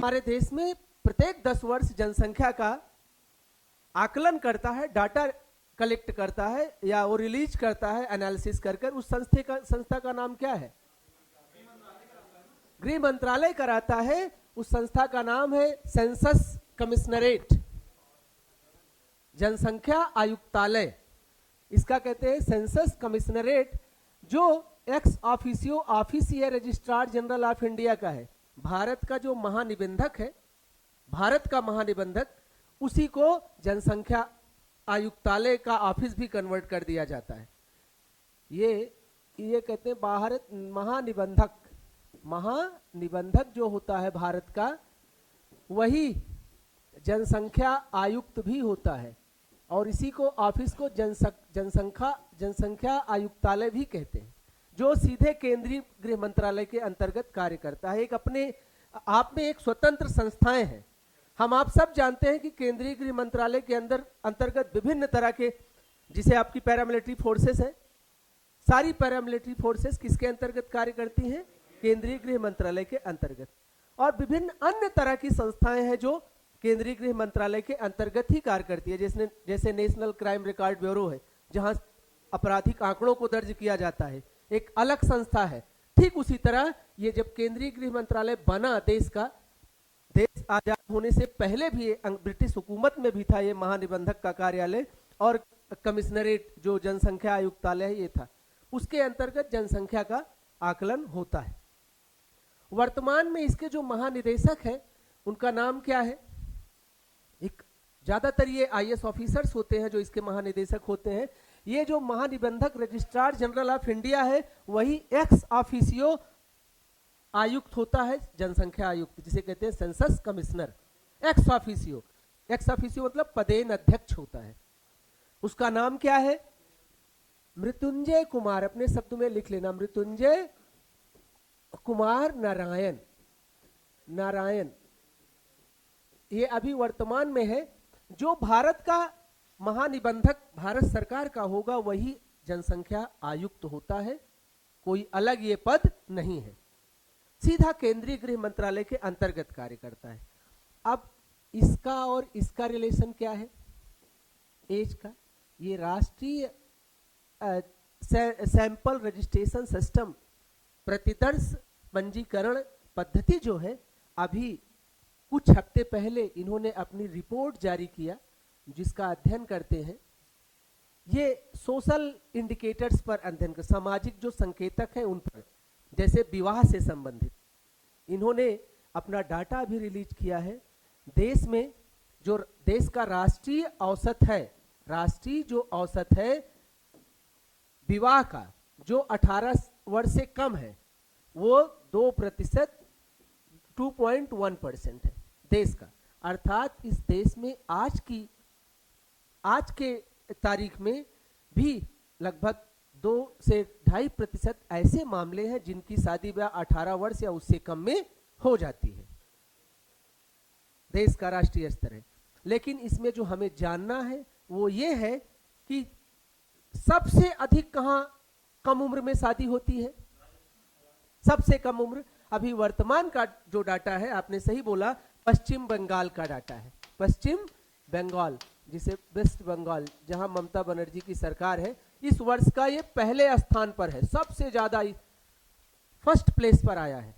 हमारे देश में प्रत्येक 10 वर्ष जनसंख्या का आकलन करता है, डाटा कलेक्ट करता है या वो रिलीज करता है एनालिसिस कर उस संस्था का नाम क्या है? गृह मंत्रालय कराता है। उस संस्था का नाम है सेंसस कमिश्नरेट, जनसंख्या आयुक्तालय। इसका कहते हैं सेंसस कमिश्नरेट, जो एक्स ऑफिसियो ऑफिस है रजिस्ट्रार जनरल ऑफ इंडिया का है। भारत का जो महानिबंधक है, भारत का महानिबंधक, उसी को जनसंख्या आयुक्तालय का ऑफिस भी कन्वर्ट कर दिया जाता है। ये कहते हैं भारत महानिबंधक। महानिबंधक जो होता है भारत का, वही जनसंख्या आयुक्त भी होता है और इसी को ऑफिस को जनसंख्या आयुक्तालय भी कहते हैं, जो सीधे केंद्रीय गृह मंत्रालय के अंतर्गत कार्य करता है। एक अपने आप में एक स्वतंत्र संस्थाएं हैं। हम आप सब जानते हैं कि केंद्रीय गृह मंत्रालय के अंतर्गत विभिन्न तरह के, जिसे आपकी पैरामिलिट्री फोर्सेस है, सारी पैरामिलिट्री फोर्सेस किसके अंतर्गत कार्य करती हैं? केंद्रीय गृह मंत्रालय के अंतर्गत। और विभिन्न अन्य तरह की संस्थाएं हैं जो केंद्रीय गृह मंत्रालय के अंतर्गत ही कार्य करती है, जैसे नेशनल क्राइम रिकॉर्ड ब्यूरो है, जहां आपराधिक आंकड़ों को दर्ज किया जाता है, एक अलग संस्था है। ठीक उसी तरह ये जब केंद्रीय गृह मंत्रालय बना, देश आजाद होने से पहले भी ब्रिटिश हुकूमत में भी था ये महानिबंधक का कार्यालय, और कमिश्नरेट जो जनसंख्या आयुक्तालय है ये था। उसके अंतर्गत जनसंख्या का आकलन होता है। वर्तमान में इसके जो महानिदेशक हैं उनका नाम क्या है? एक ज्यादातर ये आईएएस ऑफिसर्स होते हैं जो इसके महानिदेशक होते हैं। ये जो महानिबंधक रजिस्ट्रार जनरल ऑफ इंडिया है, वही एक्स ऑफिसियो आयुक्त होता है, जनसंख्या आयुक्त, जिसे कहते हैं सेंसस कमिश्नर। एक्स ऑफिसियो मतलब पदेन अध्यक्ष होता है। उसका नाम क्या है? मृत्युंजय कुमार। अपने शब्द में लिख लेना, मृत्युंजय कुमार नारायण। ये अभी वर्तमान में है। जो भारत का महानिबंधक भारत सरकार का होगा, वही जनसंख्या आयुक्त होता है, कोई अलग ये पद नहीं है, सीधा केंद्रीय गृह मंत्रालय के अंतर्गत कार्य करता है। अब इसका और इसका रिलेशन क्या है? एज का। ये राष्ट्रीय सैंपल रजिस्ट्रेशन सिस्टम, प्रतिदर्श पंजीकरण पद्धति जो है, अभी कुछ हफ्ते पहले इन्होंने अपनी रिपोर्ट जारी किया, जिसका अध्ययन करते हैं। ये सोशल इंडिकेटर्स पर अध्ययन कर, सामाजिक जो संकेतक हैं उन पर, जैसे विवाह से संबंधित इन्होंने अपना डाटा भी रिलीज किया है। देश में जो देश का राष्ट्रीय औसत है विवाह का, जो 18 वर्ष से कम है, वो 2%, 2.1% है देश का। अर्थात इस देश में आज के तारीख में भी लगभग 2 से 2.5% ऐसे मामले हैं जिनकी शादी ब्याह 18 वर्ष या उससे कम में हो जाती है। देश का राष्ट्रीय स्तर है। लेकिन इसमें जो हमें जानना है वो ये है कि सबसे अधिक कहां कम उम्र में शादी होती है? सबसे कम उम्र अभी वर्तमान का जो डाटा है, आपने सही बोला, पश्चिम बंगाल का डाटा है। पश्चिम बंगाल, जिसे वेस्ट बंगाल, जहां ममता बनर्जी की सरकार है, इस वर्ष का ये पहले स्थान पर है, सबसे ज्यादा फर्स्ट प्लेस पर आया है।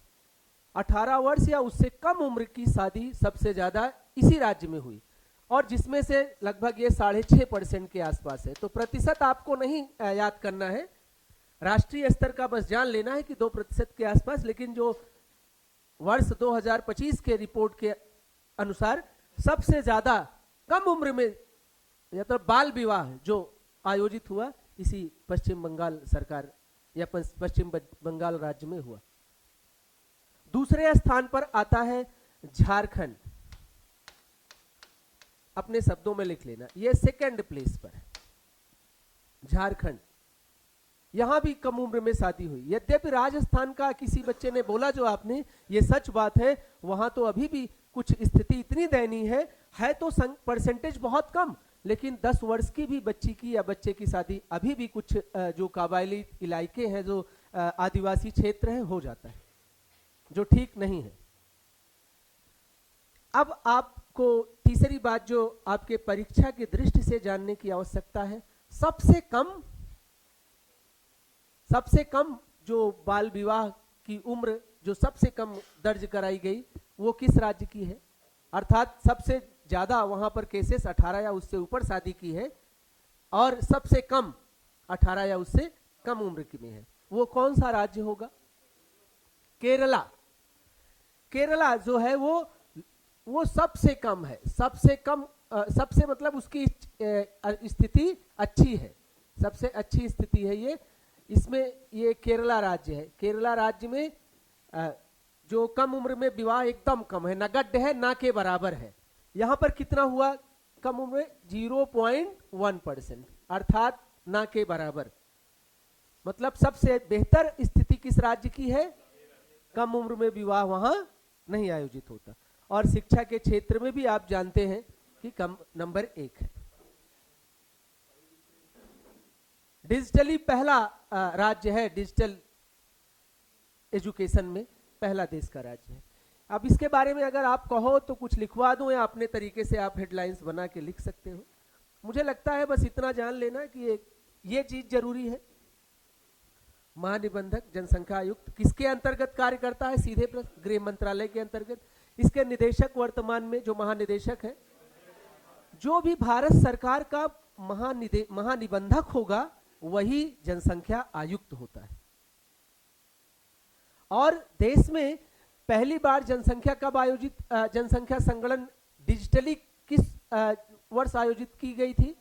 18 वर्ष या उससे कम उम्र की शादी सबसे ज्यादा इसी राज्य में हुई, और जिसमें से लगभग ये 6.5% के आसपास है। तो प्रतिशत आपको नहीं याद करना है, राष्ट्रीय स्तर का बस जान लेना है कि 2% के आसपास। लेकिन जो वर्ष 2025 के रिपोर्ट के अनुसार सबसे ज्यादा कम उम्र में या तो बाल विवाह जो आयोजित हुआ, इसी पश्चिम बंगाल सरकार या पश्चिम बंगाल राज्य में हुआ। दूसरे स्थान पर आता है झारखंड। अपने शब्दों में लिख लेना, ये सेकंड प्लेस पर है झारखंड। यहां भी कम उम्र में शादी हुई। यद्यपि राजस्थान का किसी बच्चे ने बोला, जो आपने, ये सच बात है, वहां तो अभी भी कुछ स्थिति इतनी दयनीय है तो परसेंटेज बहुत कम, लेकिन 10 वर्ष की भी बच्ची की या बच्चे की शादी अभी भी कुछ जो कबायली इलाके हैं, जो आदिवासी क्षेत्र है, हो जाता है, जो ठीक नहीं है। अब आपको तीसरी बात जो आपके परीक्षा की दृष्टि से जानने की आवश्यकता है, सबसे कम जो बाल विवाह की उम्र जो सबसे कम दर्ज कराई गई वो किस राज्य की है, अर्थात सबसे ज्यादा वहां पर केसेस 18 या उससे ऊपर शादी की है और सबसे कम 18 या उससे कम उम्र की में है, वो कौन सा राज्य होगा? केरला। केरला जो है वो सबसे कम है, सबसे कम, सबसे मतलब उसकी स्थिति अच्छी है, सबसे अच्छी स्थिति है ये, इसमें ये केरला राज्य है। केरला राज्य में जो कम उम्र में विवाह एकदम कम है, नगण्य है, ना के बराबर है। यहां पर कितना हुआ कम उम्र में? 0.1%, अर्थात ना के बराबर। मतलब सबसे बेहतर स्थिति किस राज्य की है? कम उम्र में विवाह वहां नहीं आयोजित होता। और शिक्षा के क्षेत्र में भी आप जानते हैं कि कम नंबर 1 है। डिजिटली पहला राज्य है, डिजिटल एजुकेशन में पहला देश का राज्य है। अब इसके बारे में अगर आप कहो तो कुछ लिखवा दूं या अपने तरीके से आप हेडलाइंस बना के लिख सकते हो। मुझे लगता है बस इतना जान लेना कि ये चीज जरूरी है। महानिबंधक जनसंख्या आयुक्त किसके अंतर्गत कार्य करता है? सीधे प्रश्न, गृह मंत्रालय के अंतर्गत। इसके निदेशक वर्तमान में जो महानिदेशक है, जो भी भारत सरकार का महानिबंधक होगा वही जनसंख्या आयुक्त होता है। और देश में पहली बार जनसंख्या कब आयोजित, जनसंख्या संगणन डिजिटली किस वर्ष आयोजित की गई थी?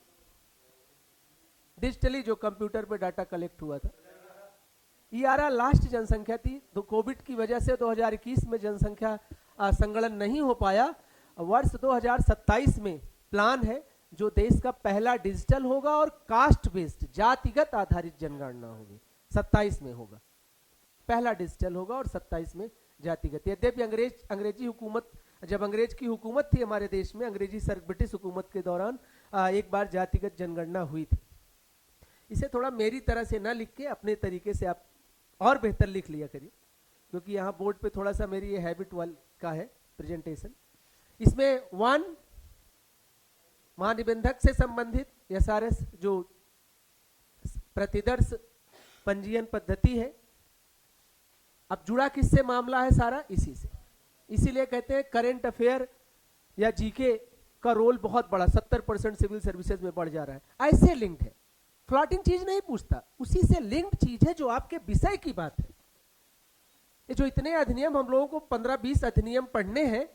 डिजिटली जो कंप्यूटर पे डाटा कलेक्ट हुआ था। ERA लास्ट जनसंख्या थी, तो कोविड की वजह से 2021 में जनसंख्या संगणन नहीं हो पाया। वर्ष 2027 में प्लान है जो देश का पहला डिजिटल होगा और कास्ट बेस्ड, जातिगत आधारित जनगणना होगी। 27 में होगा, पहला डिजिटल होगा और 27 में जातिगत। यद्यपि अंग्रेजी हुकूमत, जब अंग्रेज की हुकूमत थी हमारे देश में, अंग्रेजी ब्रिटिश हुकूमत के दौरान एक बार जातिगत जनगणना हुई थी। इसे थोड़ा मेरी तरह से ना लिख के अपने तरीके से आप और बेहतर लिख लिया करिए, क्योंकि यहाँ बोर्ड पे थोड़ा सा मेरी ये हैबिट वाल का है प्रेजेंटेशन। इसमें 1 महानिबंधक से संबंधित SRS जो प्रतिदर्श पंजीयन पद्धति है। अब जुड़ा किससे मामला है? सारा इसी से। इसीलिए कहते हैं करंट अफेयर या जीके का रोल बहुत बड़ा, 70% सिविल सर्विसेज में बढ़ जा रहा है। ऐसे लिंक्ड है, फ्लॉटिंग चीज नहीं पूछता, उसी से लिंक्ड चीज है जो आपके विषय की बात है। ये जो इतने अधिनियम हम लोगों को 15-20 अधिनियम पढ़ने हैं,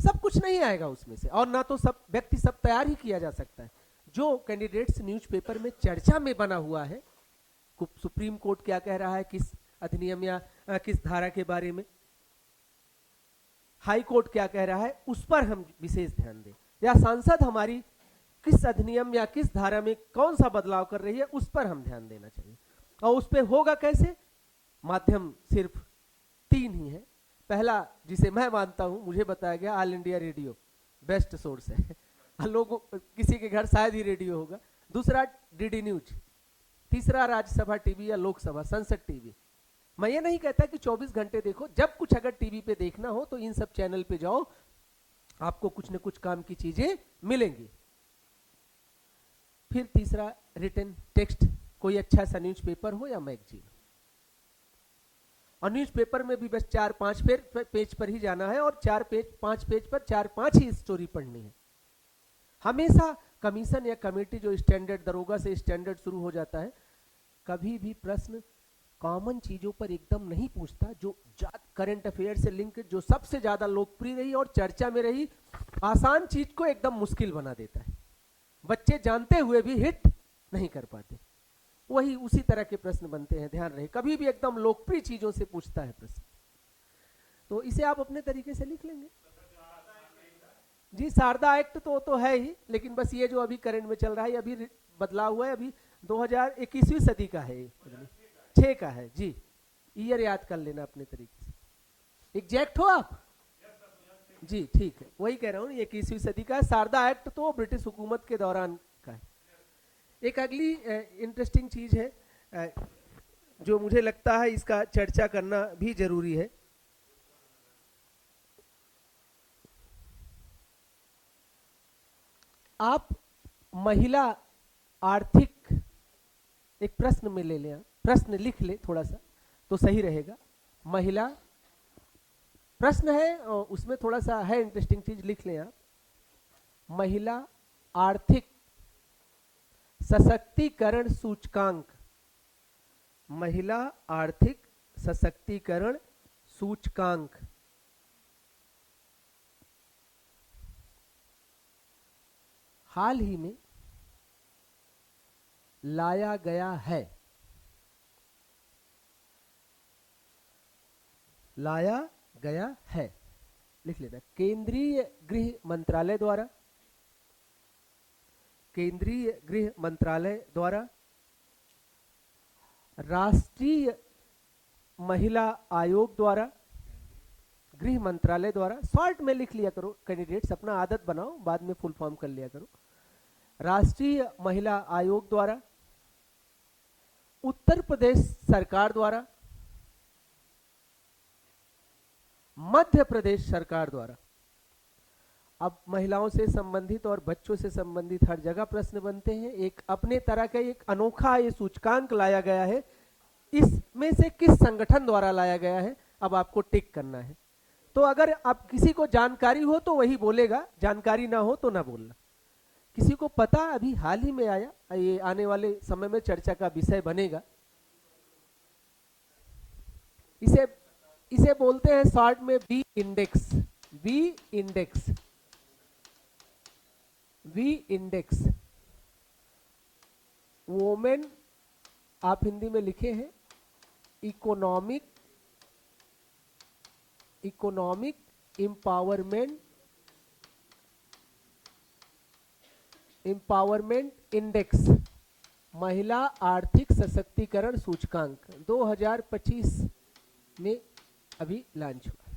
सब कुछ नहीं आएगा उसमें से, और ना तो सब व्यक्ति सब तैयार ही किया जा सकता है। जो कैंडिडेट्स न्यूज़पेपर में चर्चा में बना हुआ है, सुप्रीम कोर्ट क्या कह रहा है किस अधिनियम या किस धारा के बारे में, हाई कोर्ट क्या कह रहा है, उस पर हम विशेष ध्यान दें, या सांसद हमारी किस अधिनियम या किस धारा में कौन सा बदलाव कर रही है, उस पर हम ध्यान देना चाहिए। और उस पर होगा कैसे? माध्यम सिर्फ 3 ही है। पहला, जिसे मैं मानता हूं, मुझे बताया गया, all India radio best source है। लोगों किसी के घर शायद ही रेडियो होगा। दूसरा DD न्यूज, तीसरा राज्यसभा टीवी या लोकसभा संसद टीवी। मैं ये नहीं कहता कि 24 घंटे देखो, जब कुछ अगर टीवी पे देखना हो तो इन सब चैनल पे जाओ, आपको कुछ न कुछ काम की चीजें मिलेंगी। फिर तीसरा, रिटन टेक्स्ट, कोई अच्छा सा न्यूज़पेपर हो या मैगजीन। और न्यूज़पेपर में भी बस 4-5 पेज पर ही जाना है, और 4-5 पेज पर 4-5 ही स्टोरी पढ़नी है। हमेशा कमीशन या कमेटी जो स्टैंडर्ड, दरोगा से स्टैंडर्ड शुरू हो जाता है, कभी भी प्रश्न कॉमन चीजों पर एकदम नहीं पूछता। जो करंट अफेयर से लिंक, जो सबसे ज्यादा लोकप्रिय रही और चर्चा में रही, आसान चीज को एकदम मुश्किल बना देता है। बच्चे जानते हुए भी हिट नहीं कर पाते। वही उसी तरह के प्रश्न बनते हैं, ध्यान रहे। कभी भी एकदम लोकप्रिय चीजों से पूछता है प्रश्न। तो इसे आप अपने तरीके से लिख लेंगे। जी, शारदा एक्ट तो है ही, लेकिन बस ये जो अभी करंट में चल रहा है, अभी बदलाव हुआ है, अभी 2021वीं सदी का है, 6 का है जी। ईयर याद कर लेना अपने तरीके से। एग्जैक्ट हो आप? जी ठीक है, वही कह रहा हूँ, 21वीं सदी का। शारदा एक्ट तो ब्रिटिश हुकूमत के दौरान का है। एक अगली इंटरेस्टिंग चीज है जो मुझे लगता है इसका चर्चा करना भी जरूरी है। आप महिला आर्थिक, एक प्रश्न में ले लें, आप प्रश्न लिख ले थोड़ा सा तो सही रहेगा। महिला प्रश्न है और उसमें थोड़ा सा है इंटरेस्टिंग चीज, लिख लें आप। महिला आर्थिक सशक्तिकरण सूचकांक, महिला आर्थिक सशक्तिकरण सूचकांक हाल ही में लाया गया है, लाया गया है, लिख लेना। केंद्रीय गृह मंत्रालय द्वारा, केंद्रीय गृह मंत्रालय द्वारा, राष्ट्रीय महिला आयोग द्वारा, गृह मंत्रालय द्वारा, शॉर्ट में लिख लिया करो कैंडिडेट्स, अपना आदत बनाओ, बाद में फुल फॉर्म कर लिया करो। राष्ट्रीय महिला आयोग द्वारा, उत्तर प्रदेश सरकार द्वारा, मध्य प्रदेश सरकार द्वारा। अब महिलाओं से संबंधित और बच्चों से संबंधित हर जगह प्रश्न बनते हैं। एक अपने तरह का एक अनोखा ये सूचकांक लाया गया है, इसमें से किस संगठन द्वारा लाया गया है, अब आपको टिक करना है। तो अगर आप किसी को जानकारी हो तो वही बोलेगा, जानकारी ना हो तो ना बोलना। किसी को पता अभी हाल ही में आया, ये आने वाले समय में चर्चा का विषय बनेगा। इसे बोलते हैं शॉर्ट में V index, V index, V index. Women आप हिंदी में लिखे हैं इकोनॉमिक इंपावरमेंट इंडेक्स, महिला आर्थिक सशक्तिकरण सूचकांक 2025 में अभी लॉन्च हुआ।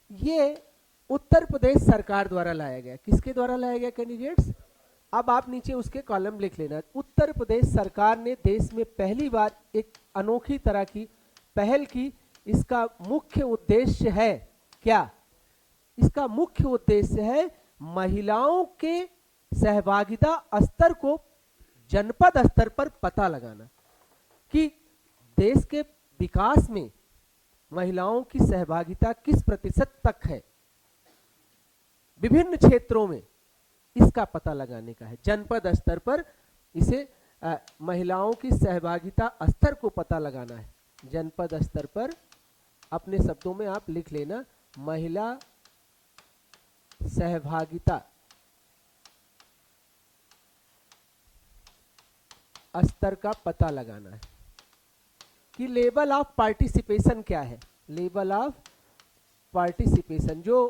ये उत्तर प्रदेश सरकार द्वारा लाया गया। किसके द्वारा लाया गया कैंडिडेट्स? अब आप नीचे उसके कॉलम लिख लेना। उत्तर प्रदेश सरकार ने देश में पहली बार एक अनोखी तरह की पहल की। इसका मुख्य उद्देश्य है क्या? इसका मुख्य उद्देश्य है महिलाओं के सहभागिता स्तर को जनपद स्तर पर पता लगाना कि देश के विकास में महिलाओं की सहभागिता किस प्रतिशत तक है, विभिन्न क्षेत्रों में इसका पता लगाने का है। जनपद स्तर पर इसे महिलाओं की सहभागिता स्तर को पता लगाना है। जनपद स्तर पर अपने शब्दों में आप लिख लेना, महिला सहभागिता स्तर का पता लगाना है कि लेवल ऑफ पार्टिसिपेशन क्या है। लेवल ऑफ पार्टिसिपेशन, जो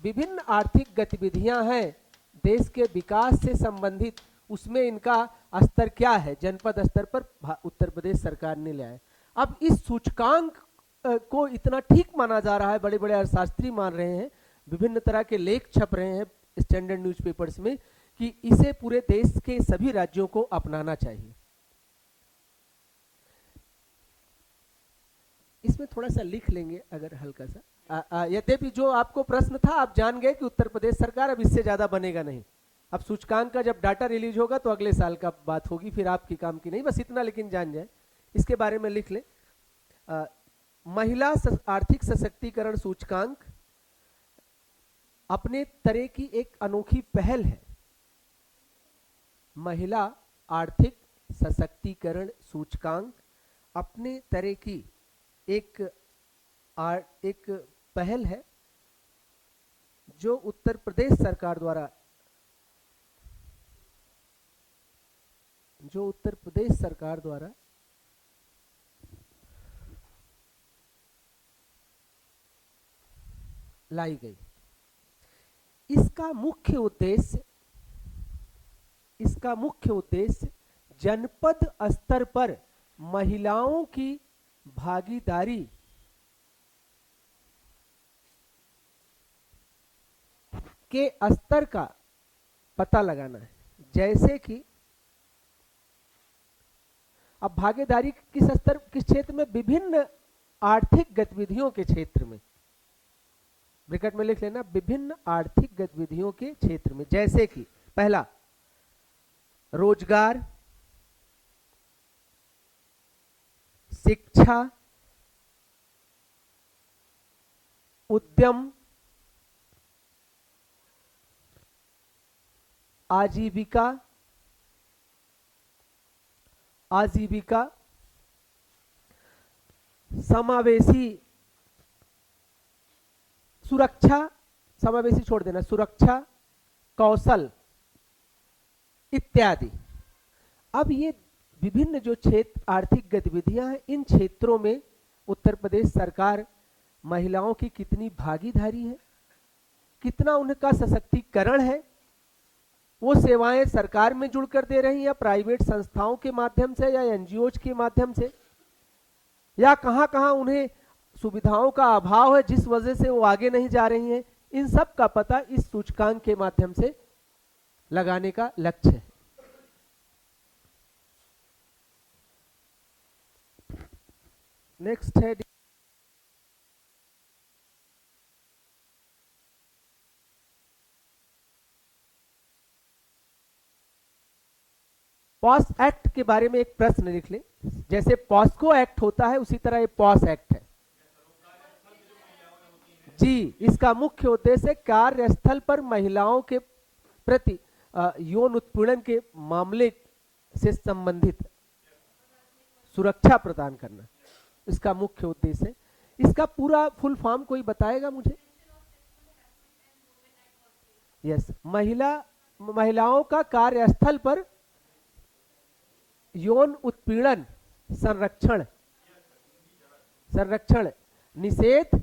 विभिन्न आर्थिक गतिविधियां हैं देश के विकास से संबंधित, उसमें इनका स्तर क्या है, जनपद स्तर पर उत्तर प्रदेश सरकार ने लिया है। अब इस सूचकांक को इतना ठीक माना जा रहा है, बड़े बड़े अर्थशास्त्री मान रहे हैं, विभिन्न तरह के लेख छप रहे हैं स्टैंडर्ड न्यूज़पेपर्स में कि इसे पूरे देश के सभी राज्यों को अपनाना चाहिए। इसमें थोड़ा सा लिख लेंगे अगर हल्का सा। यद्यपि जो आपको प्रश्न था आप जान गए कि उत्तर प्रदेश सरकार, अब इससे ज्यादा बनेगा नहीं। अब सूचकांक का जब डाटा रिलीज होगा तो अगले साल का बात होगी, फिर आपकी काम की नहीं, बस इतना लेकिन जान जाए। इसके बारे में लिख ले, महिला आर्थिक सशक्तिकरण सूचकांक अपने तरह की एक अनोखी पहल है। महिला आर्थिक सशक्तिकरण सूचकांक अपने तरह की एक पहल है जो उत्तर प्रदेश सरकार द्वारा लाई गई। इसका मुख्य उद्देश्य जनपद स्तर पर महिलाओं की भागीदारी के स्तर का पता लगाना है। जैसे कि अब भागीदारी किस स्तर, किस क्षेत्र में, विभिन्न आर्थिक गतिविधियों के क्षेत्र में, ब्रैकेट में लिख लेना, विभिन्न आर्थिक गतिविधियों के क्षेत्र में, जैसे कि पहला रोजगार, शिक्षा, उद्यम, आजीविका, समावेशी सुरक्षा, समावेशी छोड़ देना, सुरक्षा, कौशल इत्यादि। अब ये विभिन्न जो क्षेत्र आर्थिक गतिविधियां हैं, इन क्षेत्रों में उत्तर प्रदेश सरकार महिलाओं की कितनी भागीदारी है, कितना उनका सशक्तिकरण है, वो सेवाएं सरकार में जुड़कर दे रही हैं या प्राइवेट संस्थाओं के माध्यम से या एनजीओ के माध्यम से, या कहां कहां उन्हें सुविधाओं का अभाव है जिस वजह से वो आगे नहीं जा रही हैं। इन सब का पता इस सूचकांक के माध्यम से लगाने का लक्ष्य है। नेक्स्ट है पॉस एक्ट के बारे में एक प्रश्न लिख लें। जैसे पॉस्को एक्ट होता है उसी तरह ये पॉस एक्ट है जी। इसका मुख्य उद्देश्य कार्यस्थल पर महिलाओं के प्रति यौन उत्पीड़न के मामले से संबंधित सुरक्षा प्रदान करना, इसका मुख्य उद्देश्य है। इसका पूरा फुल फॉर्म कोई बताएगा मुझे? यस, महिलाओं का कार्यस्थल पर यौन उत्पीड़न संरक्षण, निषेध,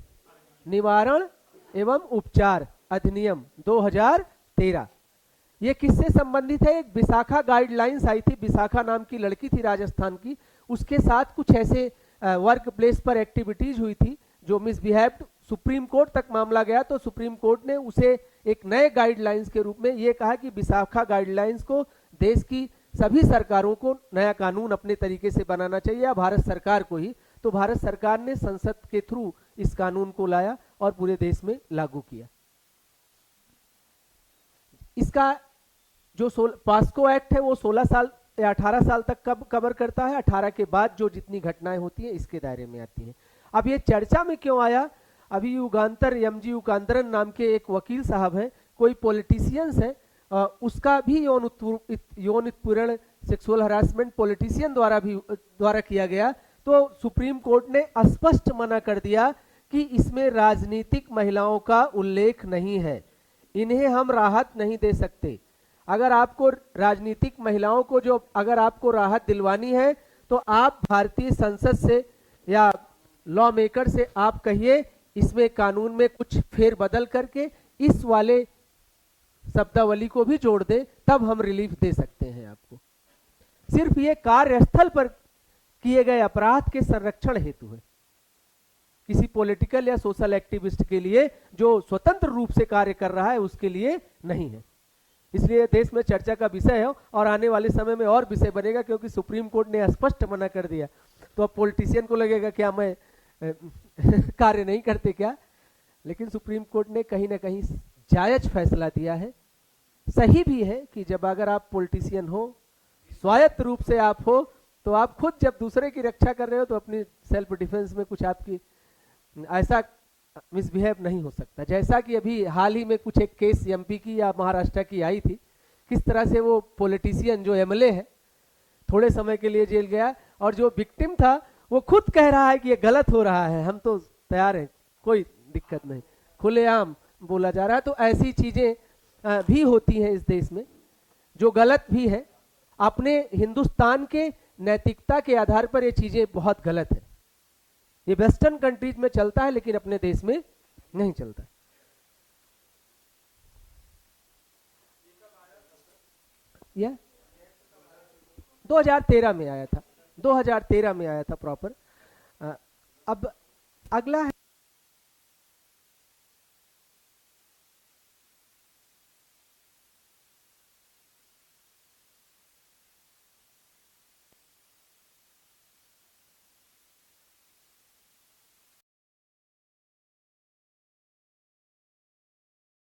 निवारण एवं उपचार अधिनियम 2013। ये किससे संबंधित है? एक विशाखा गाइडलाइंस आई थी, विशाखा नाम की लड़की थी राजस्थान की, उसके साथ कुछ ऐसे वर्क प्लेस पर एक्टिविटीज हुई थी जो मिसबिहेव्ड, सुप्रीम कोर्ट तक मामला गया तो सुप्रीम कोर्ट ने उसे एक नए गाइडलाइंस के रूप में ये कहा कि विशाखा गाइडलाइंस को देश की सभी सरकारों को नया कानून अपने तरीके से बनाना चाहिए, या भारत सरकार को ही। तो भारत सरकार ने संसद के थ्रू इस कानून को लाया और पूरे देश में लागू किया। इसका जो पॉस्को एक्ट है वो 16 साल या 18 साल तक कवर करता है। 18 के बाद जो जितनी घटनाएं होती हैं इसके दायरे में आती हैं। अब ये चर्चा में क्यों आया? अभी युगांतर एमजी युगांतरन नाम के एक वकील साहब हैं, कोई पॉलिटिशियंस है, उसका भी यौन उत्पीड़न, सेक्सुअल हरासमेंट पॉलिटिशियन द्वारा किया गया। तो सुप्रीम कोर्ट ने स्पष्ट मना कर दिया कि इसमें राजनीतिक महिलाओं का उल्लेख नहीं है, इन्हें हम राहत नहीं दे सकते। अगर आपको राजनीतिक महिलाओं को अगर आपको राहत दिलवानी है तो आप भारतीय संसद से या लॉ मेकर से आप कहिए इसमें कानून में कुछ फेरबदल करके इस वाले शब्दावली को भी जोड़ दे, तब हम रिलीफ दे सकते हैं आपको। सिर्फ ये कार्यस्थल पर किए गए अपराध के संरक्षण हेतु है, किसी पॉलिटिकल या सोशल एक्टिविस्ट के लिए जो स्वतंत्र रूप से कार्य कर रहा है उसके लिए नहीं है। इसलिए देश में चर्चा का विषय है और आने वाले समय में और विषय बनेगा, क्योंकि सुप्रीम कोर्ट ने स्पष्ट मना कर दिया। तो अब पॉलिटिशियन को लगेगा क्या मैं कार्य नहीं करते क्या? लेकिन सुप्रीम कोर्ट ने कहीं ना कहीं जायज फैसला दिया है। सही भी है कि जब अगर आप पॉलिटिशियन हो, स्वायत्त रूप से आप हो, तो आप खुद जब दूसरे की रक्षा कर रहे हो तो अपनी सेल्फ डिफेंस में कुछ आपकी ऐसा मिसबिहेव नहीं हो सकता। जैसा कि अभी हाल ही में कुछ एक केस एमपी की या महाराष्ट्र की आई थी, किस तरह से वो पॉलिटिशियन जो एमएलए है थोड़े समय के लिए जेल गया और जो विक्टिम था वो खुद कह रहा है कि ये गलत हो रहा है, हम तो तैयार हैं, कोई दिक्कत नहीं, खुलेआम बोला जा रहा है। तो ऐसी चीजें भी होती हैं इस देश में जो गलत भी है। अपने हिंदुस्तान के नैतिकता के आधार पर ये चीजें बहुत गलत है। ये वेस्टर्न कंट्रीज में चलता है लेकिन अपने देश में नहीं चलता। यह 2013 में आया था, 2013 में आया था प्रॉपर। अब अगला है